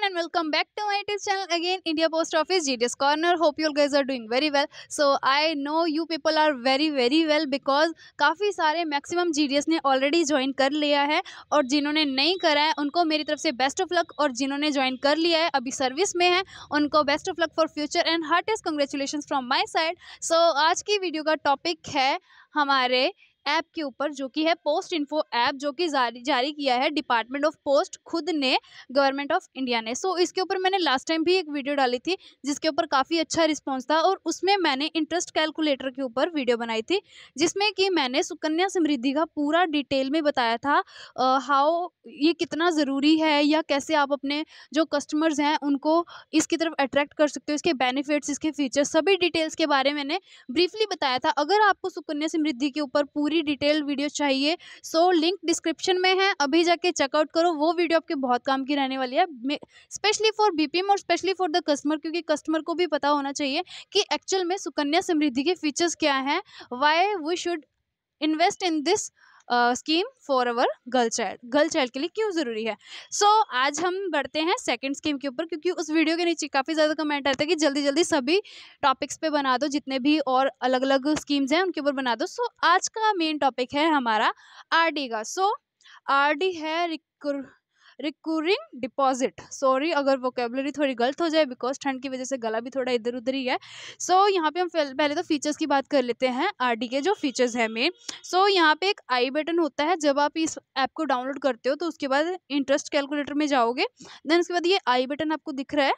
and welcome back to my YouTube channel again, India Post Office GDS Corner. Hope you guys are doing very well. So I know you people are very well because काफ़ी सारे maximum GDS ने already join कर लिया है और जिन्होंने नहीं करा है उनको मेरी तरफ से बेस्ट ऑफ लक, और जिन्होंने ज्वाइन कर लिया है अभी सर्विस में है उनको best of luck for future and heartiest congratulation from my side. So आज की वीडियो का टॉपिक है हमारे ऐप के ऊपर, जो कि है पोस्ट इन्फो ऐप, जो कि जारी किया है डिपार्टमेंट ऑफ पोस्ट खुद ने, गवर्नमेंट ऑफ इंडिया ने। सो इसके ऊपर मैंने लास्ट टाइम भी एक वीडियो डाली थी जिसके ऊपर काफ़ी अच्छा रिस्पांस था, और उसमें मैंने इंटरेस्ट कैलकुलेटर के ऊपर वीडियो बनाई थी जिसमें कि मैंने सुकन्या समृद्धि का पूरा डिटेल में बताया था हाउ ये कितना ज़रूरी है, या कैसे आप अपने जो कस्टमर्स हैं उनको इसकी तरफ अट्रैक्ट कर सकते हो, इसके बेनिफिट्स, इसके फीचर्स, सभी डिटेल्स के बारे में मैंने ब्रीफली बताया था। अगर आपको सुकन्या समृद्धि के ऊपर पूरी डिटेल वीडियो चाहिए सो लिंक डिस्क्रिप्शन में है, अभी जाके चेकआउट करो। वो वीडियो आपके बहुत काम की रहने वाली है, स्पेशली फॉर बीपीएम और स्पेशली फॉर द कस्टमर, क्योंकि कस्टमर को भी पता होना चाहिए कि एक्चुअल में सुकन्या समृद्धि के फीचर्स क्या हैं, why we should invest in this scheme for our girl child के लिए क्यों ज़रूरी है। सो आज हम बढ़ते हैं सेकंड स्कीम के ऊपर, क्योंकि उस वीडियो के नीचे काफ़ी ज़्यादा कमेंट आते हैं कि जल्दी जल्दी सभी टॉपिक्स पे बना दो, जितने भी और अलग अलग स्कीम्स हैं उनके ऊपर बना दो। सो आज का मेन टॉपिक है हमारा आरडी का। सो आरडी है रिकरिंग डिपॉजिट। सॉरी अगर वोकेबलरी थोड़ी गलत हो जाए, बिकॉज ठंड की वजह से गला भी थोड़ा इधर उधर ही है। सो यहाँ पे हम पहले तो फीचर्स की बात कर लेते हैं। आरडी के जो फीचर्स हैं मेन, सो यहाँ पे एक आई बटन होता है। जब आप इस ऐप को डाउनलोड करते हो तो उसके बाद इंटरेस्ट कैलकुलेटर में जाओगे, देन उसके बाद ये आई बटन आपको दिख रहा है,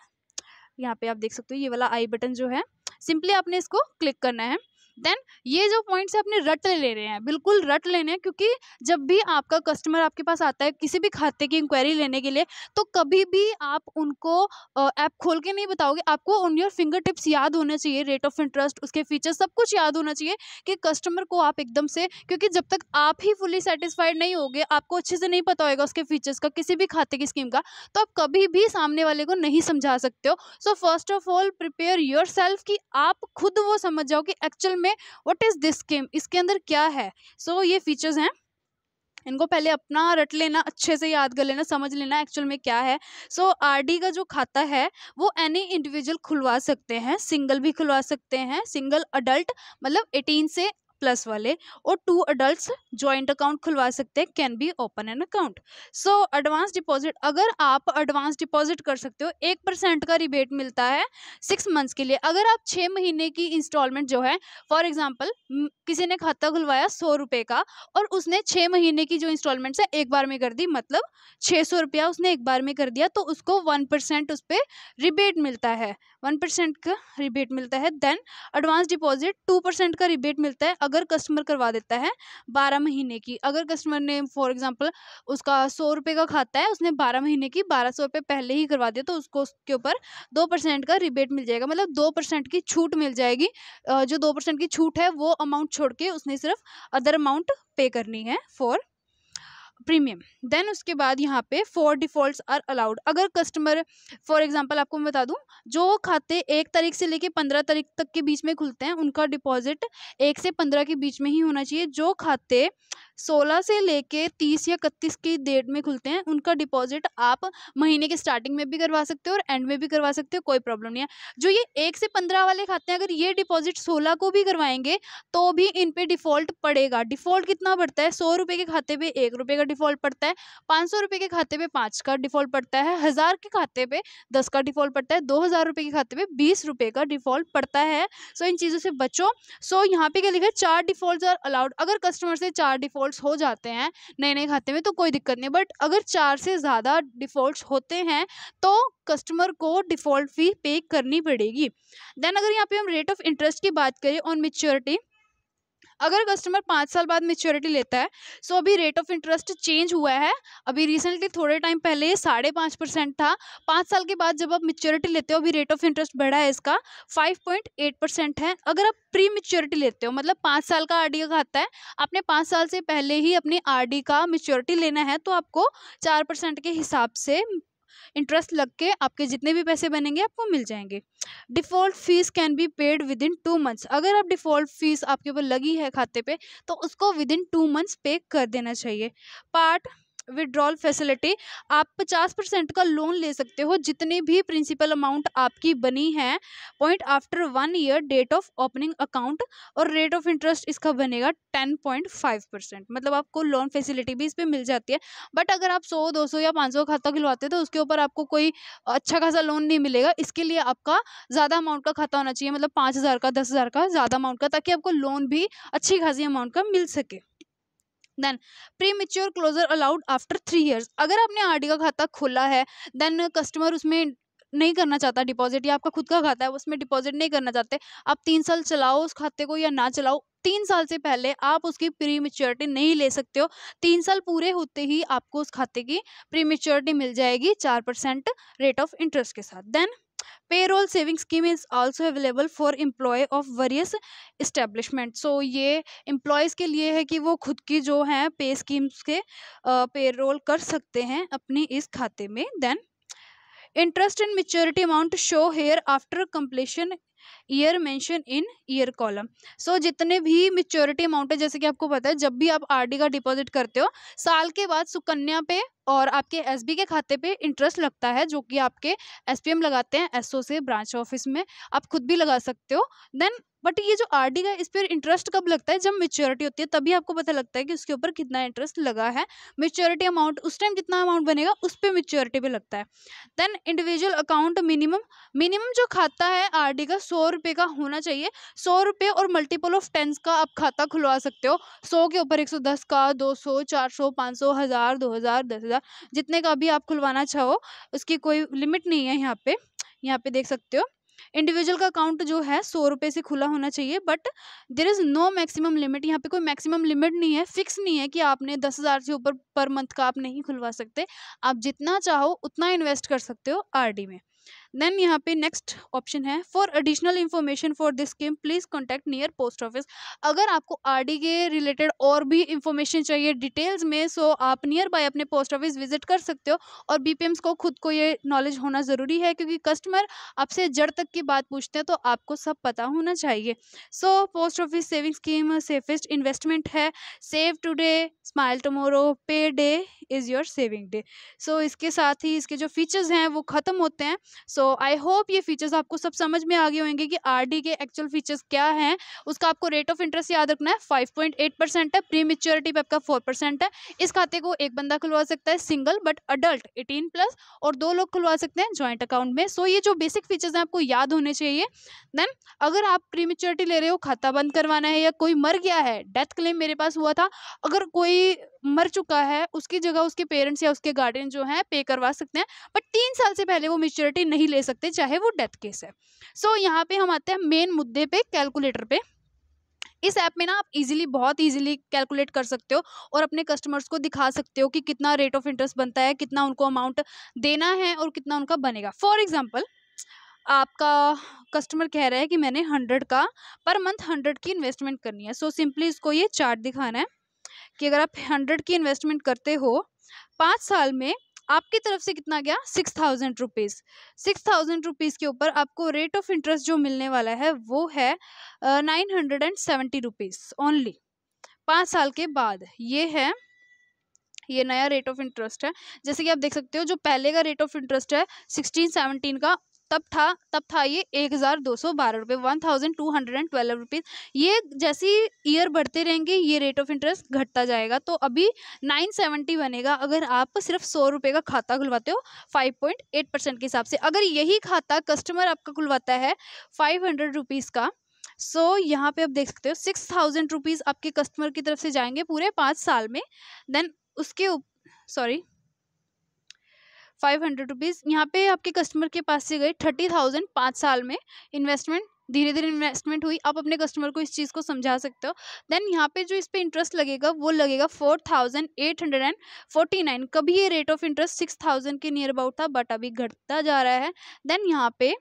यहाँ पे आप देख सकते हो ये वाला आई बटन जो है, सिंपली आपने इसको क्लिक करना है। देन ये जो पॉइंट्स अपने रट ले रहे हैं, बिल्कुल रट लेने हैं, क्योंकि जब भी आपका कस्टमर आपके पास आता है किसी भी खाते की इंक्वायरी लेने के लिए, तो कभी भी आप उनको ऐप खोल के नहीं बताओगे। आपको ऑन योर फिंगर टिप्स याद होना चाहिए, रेट ऑफ इंटरेस्ट, उसके फीचर्स, सब कुछ याद होना चाहिए कि कस्टमर को आप एकदम से, क्योंकि जब तक आप ही फुली सेटिस्फाइड नहीं होगे, आपको अच्छे से नहीं पता होगा उसके फीचर्स का, किसी भी खाते की स्कीम का, तो आप कभी भी सामने वाले को नहीं समझा सकते हो। So first of all prepare your self कि आप खुद वो समझ जाओ कि एक्चुअल में व्हाट इज दिस स्कीम, इसके अंदर क्या है। सो ये फीचर्स हैं, इनको पहले अपना रट लेना, अच्छे से याद कर लेना, समझ लेना एक्चुअल में क्या है। सो आरडी का जो खाता है वो एनी इंडिविजुअल खुलवा सकते हैं, सिंगल भी खुलवा सकते हैं, सिंगल अडल्ट मतलब 18 से प्लस वाले, और 2 अडल्ट्स जॉइंट अकाउंट खुलवा सकते हैं, can be open an account. So advance deposit, अगर आप एडवांस डिपॉजिट कर सकते हो 1% का रिबेट मिलता है 6 मंथ्स के लिए। अगर आप 6 महीने की इंस्टॉलमेंट जो है, फॉर एग्जाम्पल किसी ने खाता खुलवाया 100 रुपये का और उसने 6 महीने की जो इंस्टॉलमेंट्स है एक बार में कर दी, मतलब 600 रुपया उसने एक बार में कर दिया, तो उसको 1% उस पर रिबेट मिलता है, 1% का रिबेट मिलता है। देन एडवांस डिपॉजिट 2% का रिबेट मिलता है अगर कस्टमर करवा देता है 12 महीने की। अगर कस्टमर ने फॉर एग्जांपल उसका 100 रुपये का खाता है, उसने 12 महीने की 1200 रुपये पहले ही करवा दिया, तो उसको उसके ऊपर 2% का रिबेट मिल जाएगा, मतलब 2% की छूट मिल जाएगी। जो 2% की छूट है वो अमाउंट छोड़ के उसने सिर्फ अदर अमाउंट पे करनी है फॉर प्रीमियम। देन उसके बाद यहाँ पे 4 डिफॉल्ट्स आर अलाउड। अगर कस्टमर, फॉर एग्जांपल आपको मैं बता दूं, जो खाते 1 तारीख से लेके 15 तारीख तक के बीच में खुलते हैं उनका डिपॉजिट 1 से 15 के बीच में ही होना चाहिए। जो खाते 16 से लेके 30 या 31 की डेट में खुलते हैं उनका डिपॉजिट आप महीने के स्टार्टिंग में भी करवा सकते हो और एंड में भी करवा सकते हो, कोई प्रॉब्लम नहीं है। जो ये 1 से 15 वाले खाते हैं, अगर ये डिपॉजिट 16 को भी करवाएंगे तो भी इन पे डिफॉल्ट पड़ेगा। डिफॉल्ट कितना पड़ता है? 100 रुपये के खाते पे 1 रुपये का डिफॉल्ट पड़ता है, 500 रुपये के खाते पे 5 का डिफॉल्ट पड़ता है, 1000 के खाते पे 10 का डिफॉल्ट पड़ता है, 2000 रुपये के खाते पे 20 रुपये का डिफॉल्ट पड़ता है। सो इन चीज़ों से बचो। सो यहाँ पे क्या लिखा है? 4 डिफॉल्ट्स आर अलाउड। अगर कस्टमर से 4 डिफॉल्ट्स हो जाते हैं नए नए खाते में तो कोई दिक्कत नहीं, बट अगर 4 से ज़्यादा डिफॉल्ट्स होते हैं तो कस्टमर को डिफॉल्ट फी पे करनी पड़ेगी। देन अगर यहाँ पे हम रेट ऑफ इंटरेस्ट की बात करें ऑन मैच्योरिटी, अगर कस्टमर 5 साल बाद मैच्योरिटी लेता है, सो अभी रेट ऑफ इंटरेस्ट चेंज हुआ है। अभी रिसेंटली थोड़े टाइम पहले 5.5% था, 5 साल के बाद जब आप मैच्योरिटी लेते हो अभी रेट ऑफ इंटरेस्ट बढ़ा है, इसका 5.8% है। अगर आप प्री मैच्योरिटी लेते हो, मतलब 5 साल का आरडी का खाता है, आपने 5 साल से पहले ही अपनी आरडी का मैच्योरिटी लेना है, तो आपको 4% के हिसाब से इंटरेस्ट लग के आपके जितने भी पैसे बनेंगे आपको मिल जाएंगे। Default fees can be paid with in 2 months. अगर आप डिफ़ॉल्ट फीस आपके ऊपर लगी है खाते पे तो उसको विद इन 2 मंथ्स पे कर देना चाहिए। पार्ट विड्रॉल फैसिलिटी, आप 50% का लोन ले सकते हो जितनी भी प्रिंसिपल अमाउंट आपकी बनी है point after 1 year date of opening account, और रेट ऑफ इंटरेस्ट इसका बनेगा 10.5%। मतलब आपको लोन फैसिलिटी भी इस पर मिल जाती है। बट अगर आप 100, 200 या 500 खाता खुलवाते हो तो उसके ऊपर आपको कोई अच्छा खासा लोन नहीं मिलेगा। इसके लिए आपका ज़्यादा अमाउंट का खाता होना चाहिए, मतलब 5,000 का, 10,000 का, ज़्यादा अमाउंट का, ताकि आपको लोन भी अच्छी खासी अमाउंट का मिल सके। Then premature closure allowed after 3 years. अगर आपने आरडी का खाता खोला है, देन कस्टमर उसमें नहीं करना चाहता डिपॉजिट, या आपका खुद का खाता है उसमें डिपॉजिट नहीं करना चाहते, आप 3 साल चलाओ उस खाते को या ना चलाओ, 3 साल से पहले आप उसकी प्री मेच्योरिटी नहीं ले सकते हो। 3 साल पूरे होते ही आपको उस खाते की प्री मेच्योरिटी मिल जाएगी 4% रेट ऑफ इंटरेस्ट के साथ। Then payroll saving scheme is also available for employ of various establishment. So ये एम्प्लॉयज़ के लिए है कि वो खुद की जो है पे स्कीम्स के पेरोल कर सकते हैं अपनी इस खाते में। Then interest and maturity amount show here after completion year mention in year column. So जितने भी मेच्योरिटी अमाउंट है, जैसे कि आपको पता है जब भी आप आरडी का डिपॉजिट करते हो साल के बाद सुकन्या पे और आपके एसबी के खाते पे इंटरेस्ट लगता है, जो कि आपके एसपीएम लगाते हैं एसओ से ब्रांच ऑफिस में, आप खुद भी लगा सकते हो। देन बट ये जो आरडी का इस पर इंटरेस्ट कब लगता है, जब मेच्योरिटी होती है तभी आपको पता लगता है कि उसके ऊपर कितना इंटरेस्ट लगा है। मेच्योरिटी अमाउंट उस टाइम जितना अमाउंट बनेगा उस पर मेच्योरिटी पे लगता है। देन इंडिविजुअल अकाउंट मिनिमम जो खाता है आरडी का 100 रुपये का होना चाहिए। 100 रुपये और मल्टीपल ऑफ 10 का आप खाता खुलवा सकते हो। 100 के ऊपर 110 का, 200, 400, 500, 1000, 2000, 10,000, जितने का भी आप खुलवाना चाहो, उसकी कोई लिमिट नहीं है। यहाँ पे देख सकते हो इंडिविजुअल का अकाउंट जो है 100 रुपये से खुला होना चाहिए, but there is no maximum limit. यहाँ पे कोई मैक्सिमम लिमिट नहीं है, फिक्स नहीं है कि आपने 10,000 से ऊपर पर मंथ का आप नहीं खुलवा सकते। आप जितना चाहो उतना इन्वेस्ट कर सकते हो आरडी में। देन यहाँ पे नेक्स्ट ऑप्शन है for additional information for this scheme please contact near post office. अगर आपको आरडी के रिलेटेड और भी इंफॉर्मेशन चाहिए डिटेल्स में, सो आप नियर बाय अपने पोस्ट ऑफिस विजिट कर सकते हो। और बीपीएम्स को खुद को ये नॉलेज होना ज़रूरी है, क्योंकि कस्टमर आपसे जड़ तक की बात पूछते हैं तो आपको सब पता होना चाहिए। So post office saving scheme safest investment है। Save today smile tomorrow, pay day is your saving day. So इसके साथ ही इसके जो फीचर्स हैं वो ख़त्म होते हैं। सो आई होप ये फीचर्स आपको सब समझ में आ गए होंगे कि आरडी के एक्चुअल फीचर्स क्या हैं। उसका आपको रेट ऑफ इंटरेस्ट याद रखना है, 5.8% है। प्री मेच्योरिटी पे आपका 4% है। इस खाते को एक बंदा खुलवा सकता है सिंगल, बट अडल्ट 18+, और 2 लोग खुलवा सकते हैं जॉइंट अकाउंट में। सो ये जो बेसिक फीचर्स हैं आपको याद होने चाहिए। देन अगर आप प्री मेच्योरिटी ले रहे हो, खाता बंद करवाना है, या कोई मर गया है, डेथ क्लेम मेरे पास हुआ था, अगर कोई मर चुका है उसकी जगह उसके पेरेंट्स या उसके गार्डियन जो हैं पे करवा सकते हैं, बट 3 साल से पहले वो मेच्योरिटी नहीं ले सकते, चाहे वो डेथ केस है। सो यहाँ पे हम आते हैं मेन मुद्दे पे, कैलकुलेटर पे। इस ऐप में ना आप बहुत इजीली कैलकुलेट कर सकते हो और अपने कस्टमर्स को दिखा सकते हो कि कितना रेट ऑफ इंटरेस्ट बनता है, कितना उनको अमाउंट देना है और कितना उनका बनेगा। फॉर एग्जाम्पल आपका कस्टमर कह रहा है कि मैंने 100 का पर मंथ 100 की इन्वेस्टमेंट करनी है। सो सिंपली इसको ये चार्ट दिखाना है कि अगर आप 100 की इन्वेस्टमेंट करते हो 5 साल में, आपकी तरफ से कितना गया 6,000 रुपीज़। 6,000 रुपीज़ के ऊपर आपको रेट ऑफ इंटरेस्ट जो मिलने वाला है वो है 970 रुपीज़ ओनली 5 साल के बाद। ये नया रेट ऑफ इंटरेस्ट है। जैसे कि आप देख सकते हो जो पहले का रेट ऑफ इंटरेस्ट है 16-17 का, तब था ये 1,212 रुपये, 1,212 रुपीज़। ये जैसे ईयर बढ़ते रहेंगे ये रेट ऑफ इंटरेस्ट घटता जाएगा। तो अभी 970 बनेगा अगर आप सिर्फ 100 रुपये का खाता खुलवाते हो 5.8% के हिसाब से। अगर यही खाता कस्टमर आपका खुलवाता है 500 रुपीज़ का, सो यहाँ पे आप देख सकते हो 6,000 रुपीज़ आपके कस्टमर की तरफ से जाएंगे पूरे 5 साल में। देन उसके 500 रुपीज़ यहाँ पे आपके कस्टमर के पास से गए 30,000 5 साल में। इन्वेस्टमेंट धीरे धीरे इन्वेस्टमेंट हुई। आप अपने कस्टमर को इस चीज़ को समझा सकते हो। देन यहाँ पे जो इस पे इंटरेस्ट लगेगा वो लगेगा 4,849। कभी ये रेट ऑफ इंटरेस्ट 6,000 के नियर अबाउट था, बट अभी घटता जा रहा है। देन यहाँ पे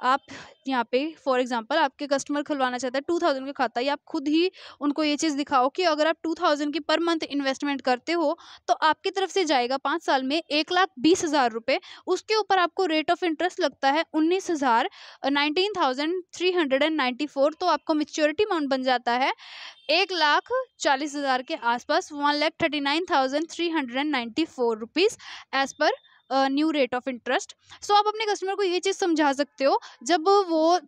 आप यहाँ पे फॉर एग्जांपल आपके कस्टमर खुलवाना चाहता है 2000 का खाता, या आप खुद ही उनको ये चीज़ दिखाओ कि अगर आप 2000 की पर मंथ इन्वेस्टमेंट करते हो तो आपकी तरफ से जाएगा 5 साल में 1,20,000 रुपये। उसके ऊपर आपको रेट ऑफ इंटरेस्ट लगता है 19,394। तो आपको मेच्योरिटी अमाउंट बन जाता है 1,40,000 के आसपास, 1,39,394 rupees as per new rate of interest. So आप अपने कस्टमर को ये चीज़ समझा सकते हो जब वो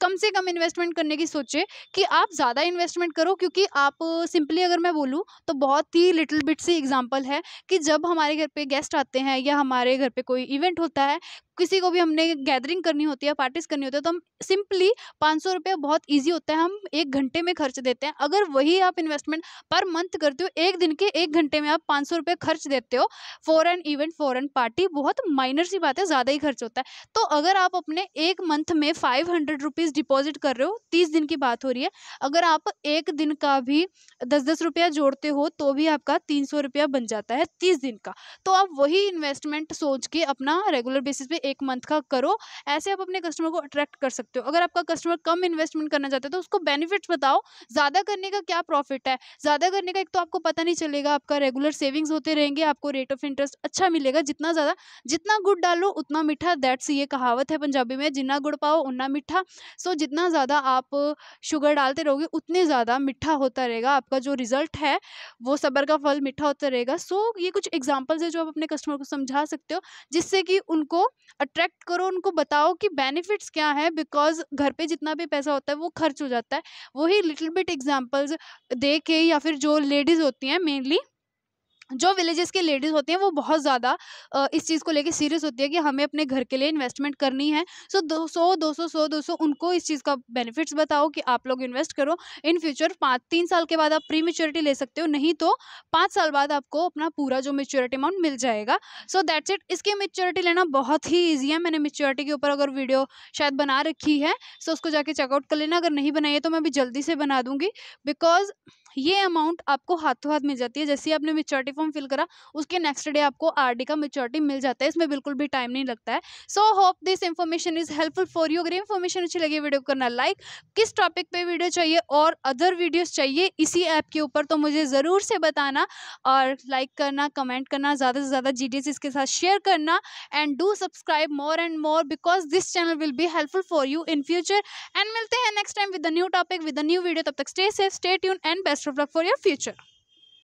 कम से कम इन्वेस्टमेंट करने की सोचे कि आप ज़्यादा इन्वेस्टमेंट करो, क्योंकि आप सिंपली अगर मैं बोलूँ तो बहुत ही लिटिल बिट सी एग्जांपल है कि जब हमारे घर पे गेस्ट आते हैं या हमारे घर पे कोई इवेंट होता है, किसी को भी हमने गैदरिंग करनी होती है, पार्टीज करनी होती है, तो हम सिंपली 500 रुपये बहुत ईजी होता है, हम 1 घंटे में खर्च देते हैं। अगर वही आप इन्वेस्टमेंट पर मंथ करते हो, एक दिन के 1 घंटे में आप 500 रुपये खर्च देते हो for an event, for an party, बहुत माइनर सी बात है, ज़्यादा ही खर्च होता है। तो अगर आप अपने एक मंथ में 500 रुपीज़ डिपॉजिट कर रहे हो, 30 दिन की बात हो रही है, अगर आप एक दिन का भी 10-10 रुपया जोड़ते हो तो भी आपका 300 रुपया बन जाता है 30 दिन का। तो आप वही इन्वेस्टमेंट सोच के अपना रेगुलर बेसिस पे एक मंथ का करो। ऐसे आप अपने कस्टमर को अट्रैक्ट कर सकते हो। अगर आपका कस्टमर कम इन्वेस्टमेंट करना चाहता है तो उसको बेनिफिट्स बताओ, ज़्यादा करने का क्या प्रॉफिट है। ज़्यादा करने का एक तो आपको पता नहीं चलेगा, आपका रेगुलर सेविंग्स होते रहेंगे, आपको रेट ऑफ इंटरेस्ट अच्छा मिलेगा। जितना ज़्यादा, जितना गुड़ डालो उतना मीठा, दैट्स ये कहावत है पंजाबी में, जितना गुड़ पाओ उतना मीठा। सो जितना ज़्यादा आप शुगर डालते रहोगे उतने ज़्यादा मीठा होता रहेगा, आपका जो रिजल्ट है वो सब्र का फल मीठा होता रहेगा। सो ये कुछ एग्जांपल्स है जो आप अपने कस्टमर को समझा सकते हो, जिससे कि उनको अट्रैक्ट करो, उनको बताओ कि बेनिफिट्स क्या है, बिकॉज घर पे जितना भी पैसा होता है वो खर्च हो जाता है। वही लिटिल बिट एग्जांपल्स दे के, या फिर जो लेडीज होती हैं मेनली, जो विलेजेस की लेडीज़ होती हैं वो बहुत ज़्यादा इस चीज़ को लेके सीरियस होती है कि हमें अपने घर के लिए इन्वेस्टमेंट करनी है। सो 200 उनको इस चीज़ का बेनिफिट्स बताओ कि आप लोग इन्वेस्ट करो। इन फ्यूचर 3 साल के बाद आप प्री मैच्योरिटी ले सकते हो, नहीं तो 5 साल बाद आपको अपना पूरा जो मैच्योरिटी अमाउंट मिल जाएगा। So that's it. इसकी मैच्योरिटी लेना बहुत ही ईजी है। मैंने मैच्योरिटी के ऊपर अगर वीडियो शायद बना रखी है, सो उसको जाके चेकआउट कर लेना। अगर नहीं बनाई है तो मैं अभी जल्दी से बना दूंगी, बिकॉज ये अमाउंट आपको हाथों हाथ मिल जाती है। जैसे ही आपने मैच्योरिटी फॉर्म फिल करा, उसके नेक्स्ट डे आपको आरडी का मैच्योरिटी मिल जाता है। इसमें बिल्कुल भी टाइम नहीं लगता है। So hope this information is helpful for you. अगर इन्फॉर्मेशन अच्छी लगी, वीडियो को करना लाइक। किस टॉपिक पे वीडियो चाहिए और अदर वीडियोस चाहिए इसी ऐप के ऊपर, तो मुझे ज़रूर से बताना, और लाइक करना, कमेंट करना, ज़्यादा से ज़्यादा जीडीएस इसके साथ शेयर करना, and do subscribe more and more, because this channel will be helpful for you in future. And मिलते हैं next time with a new topic, with a new video. तब तक stay safe, stay tune, and best of luck for your future.